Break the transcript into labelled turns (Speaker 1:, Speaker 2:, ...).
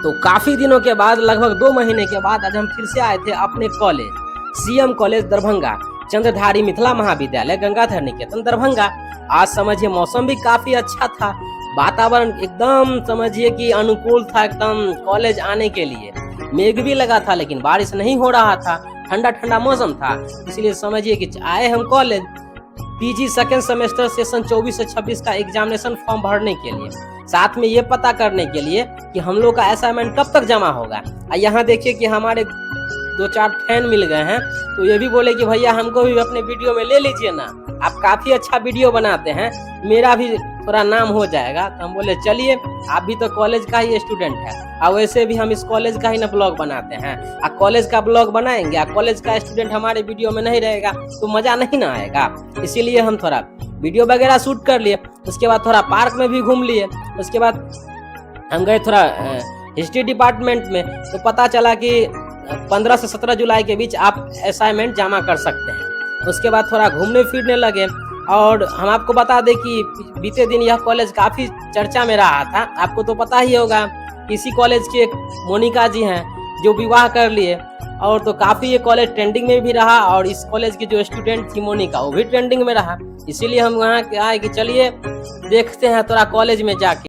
Speaker 1: तो काफी दिनों के बाद, लगभग 2 महीने के बाद आज हम फिर से आए थे अपने college, CM college Darbhanga, Chandradhari Mithila महाविद्यालय, गंगाधर निकेतन दरभंगा। आज समझिए मौसम भी काफी अच्छा था, वातावरण एकदम समझिए कि अनुकूल था एकदम कॉलेज आने के लिए। मेघ भी लगा था लेकिन बारिश नहीं हो रहा था, ठंडा ठंडा मौसम था। इसलिए समझिए कि आए हम college PG second semester session 24 से 26 का एग्जामिनेशन फॉर्म भरने के लिए, साथ में ये पता करने के लिए कि हम लोग का असाइनमेंट कब तक जमा होगा। यहाँ देखिए कि हमारे 2-4 फैन मिल गए हैं, तो ये भी बोले कि भैया हमको भी अपने वीडियो में ले लीजिए ना, आप काफी अच्छा वीडियो बनाते हैं, मेरा भी थोड़ा नाम हो जाएगा। तो हम बोले चलिए, आप भी तो कॉलेज का ही स्टूडेंट है और वैसे भी हम इस कॉलेज का ही ना ब्लॉग बनाते हैं। कॉलेज का ब्लॉग बनाएंगे, कॉलेज का स्टूडेंट हमारे वीडियो में नहीं रहेगा तो मजा नहीं ना आएगा। इसीलिए हम थोड़ा वीडियो वगैरह शूट कर लिए, उसके बाद थोड़ा पार्क में भी घूम लिए, उसके बाद हम गए थोड़ा हिस्ट्री डिपार्टमेंट में। तो पता चला कि 15 से 17 जुलाई के बीच आप असाइनमेंट जमा कर सकते हैं। उसके बाद थोड़ा घूमने फिरने लगे और हम आपको बता दें कि बीते दिन यह कॉलेज काफ़ी चर्चा में रहा था। आपको तो पता ही होगा, इसी कॉलेज के एक मोनिका जी हैं जो विवाह कर लिए, और तो काफ़ी ये कॉलेज ट्रेंडिंग में भी रहा और इस कॉलेज की जो स्टूडेंट थी मोनिका वो भी ट्रेंडिंग में रहा। इसीलिए हम वहाँ आए कि चलिए देखते हैं थोड़ा कॉलेज में जाके।